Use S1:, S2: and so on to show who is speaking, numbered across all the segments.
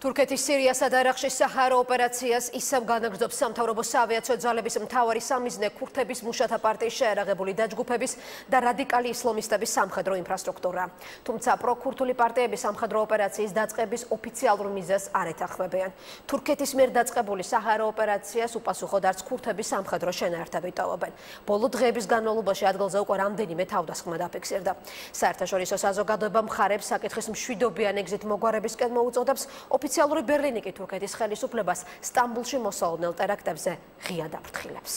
S1: თურქეთის სირიასა და ერაყში საჰარა ოპერაციას ისევ განაგრძობს სამთავრობო საავიაციო ძალების მთავარი სამიზნე ქურთების მუშათა პარტიის შეერაღებული დაჯგუფების და რადიკალი ისლამისტების სამხედრო ინფრასტრუქტურა. თუმცა პროქურთული პარტიები სამხედრო ოპერაციის დაწყების ოფიციალურ მიზეზს არ ეთანხმებიან. თურქეთის მიერ დაწყებული საჰარა ოპერაციას უპასუხოდ არც ქურთების სამხედრო შენაერთები ტოვებენ. ბოლო დღეების განმავლობაში ადგილზე უკვე რამდენიმე თავდასხმა დაფიქსირდა. საერთაშორისო საზოგადოება მხარებს საკითხის მშვიდობიან ეგზით მოგვარებისკენ მოუწოდებს. ოფიციალური ბერლინი კი თურქეთის ხელისუფლებას სტამბულში მოსალოდნელ ტერაქტებზე ღიად აფრთხილებს.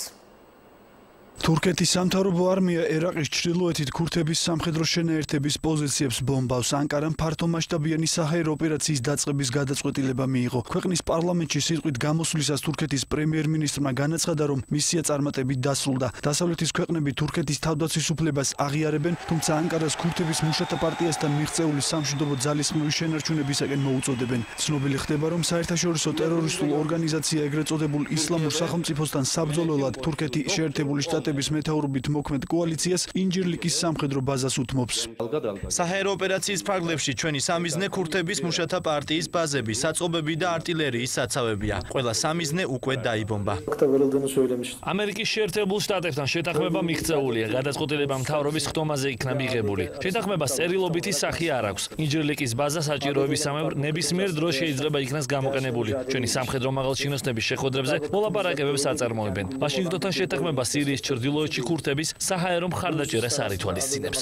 S2: თურქეთის სამთავრობო არმია ერაყის ჩრდილოეთით ქურთების სამხედრო შენაერთების პოზიციებს ბომბავს. ანკარამ ფართომასშტაბიანი საჰაერო ოპერაციის დაწყების გადაწყვეტილება მიიღო. ქვეყნის პარლამენტში სიტყვით გამოსვლისას თურქეთის პრემიერ-მინისტრმა განაცხადა, რომ მისია წარმატებით დასრულდა. დასავლეთის ქვეყნები თურქეთის თავდაცვის უფლებას აღიარებენ, თუმცა ანკარას ქურთების მუშათა პარტიასთან მიღწეული სამშვიდობო ძალისხმევის შენარჩუნებისაკენ მოუწოდებენ. ცნობილი ხდება, რომ საერთაშორისო ტერორისტულ ორგანიზაცია ეგრეთ წოდებულ ისლამურ სახელმწიფოსთან საბრძოლველად თურქეთი შეერთებული შტატების მეთაურობით მოქმედ კოალიციას ინჯირლიკის სამხედრო ბაზას უთმობს.
S3: საჰაერო ოპერაციის ფარგლებში ჩვენი სამიზნე ქურთების მუშათა პარტიის ბაზები, საწყობები და არტილერიის საცავებია. ყველა სამიზნე უკვე დაიბომბა.
S4: ამერიკის შეერთებულ შტატებთან შეთანხმება მიღწეულია. გადაწყვეტილება მთავრობის ხდომაზე იქნა მიღებული. შეთანხმებას წერილობითი სახე არ აქვს. ინჯირლიკის ბაზა საჭიროებისამებრ ნებისმიერ დროს შეიძლება იქნას გამოყენებული. ჩვენი სამხედრო მაღალჩინოსნების შეხვედრებზე მოლაპარაკებებს აწარმოებენ. ვაშინგტონთან შეთანხმება სირიის ჩრდილოეთში ქურთების საჰაერო მხარდაჭერას არ ითვალისწინებს.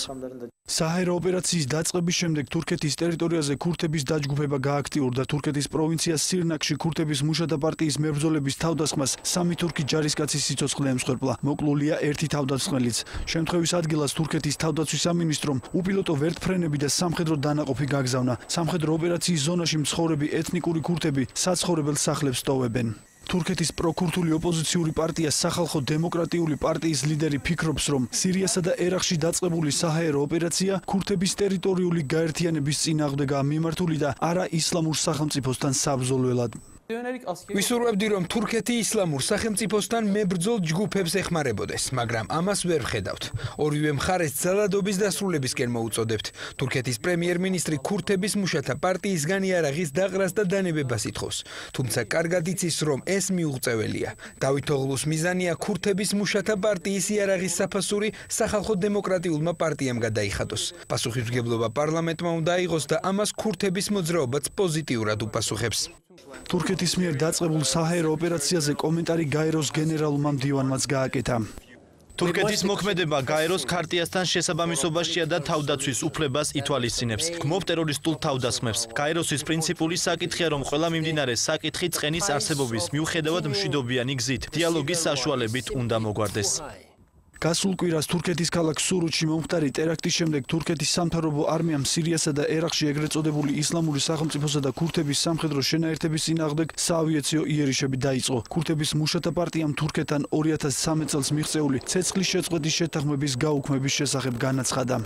S2: საჰაერო ოპერაციის დაწყების შემდეგ თურქეთის ტერიტორიაზე ქურთების დაჯგუფება გააქტიურდა. თურქეთის პროვინცია სირნაკში ქურთების მუშათა პარტიის მებრძოლების თავდასხმას 3 თურქი ჯარისკაცის სიცოცხლე ემსხვერპლა. მოკლულია 1 თავდასხმელიც. შემთხვევის ადგილას თურქეთის თავდაცვის სამინისტრომ უპილოტო ვერტფრენები და სამხედრო დანაყოფი გაგზავნა. სამხედრო ოპერაციის ზონაში მცხოვრები ეთნიკური ქურთები საცხოვრებელ სახლებს ტოვებენ. თურქეთის პროქურთული ოპოზიციური პარტია სახალხო დემოკრატიული პარტიის ლიდერი ფიქრობს, რომ სირიასა და ერაყში დაწყებული საჰაერო ოპერაცია ქურთების ტერიტორიული გაერთიანების წინააღმდეგაა მიმართული და არა ისლამურ სახელმწიფოსთან საბრძოლველად.
S5: ვისურვებდი, რომ თურქეთი ისლამურ სახელმწიფოსთან მებრძოლ ჯგუფებს ეხმარებოდეს, მაგრამ ამას ვერ ვხედავთ. ორივე მხარეს ძალადობის დასრულებისკენ მოუწოდებთ. თურქეთის პრემიერ-მინისტრი ქურთების მუშათა პარტიისგან იარაღის დაყრას და დანებებას ითხოვს. თუმცა კარგად იცის, რომ ეს მიუღწეველია. დავით ოღლუს მიზანია ქურთების მუშათა პარტიის იარაღის საფასური სახალხო დემოკრატიულმა პარტიამ გადაიხადოს. პასუხისმგებლობა პარლამენტმა უნდა აიღოს და ამას ქურთების მოძრაობაც პოზიტიურად უპასუხებს.
S2: თურქეთის მიერ დაწყებულ საჰაერო ოპერაციაზე კომენტარი გაეროს გენერალურმა მდივანმაც გააკეთა.
S3: თურქეთის მოქმედება გაეროს ქარტიასთან შესაბამისობაშია და თავდაცვის უფლებას ითვალისწინებს. გმობ ტერორისტულ თავდასხმებს. გაეროსის პრინციპული საკითხია, რომ ყველა მიმდინარე საკითხი წყენის არსებობის მიუხედავად მშვიდობიანი გზით, დიალოგის საშუალებით უნდა მოგვარდეს.
S2: გასულ კვირას თურქეთის ქალაქ სურუთში მომხდარი ტერაქტის შემდეგ თურქეთის სამთავრობო არმიამ სირიასა და ერაყში ეგრეთ წოდებული ისლამური სახელმწიფოსა და ქურთების სამხედრო შენაერთების წინააღმდეგ საავიაციო იერიშები დაიწყო. ქურთების მუშათა პარტიამ თურქეთთან 2013 წელს მიღწეული ცეცხლის შეწყვეტის შეთანხმების გაუქმების შესახებ განაცხადა.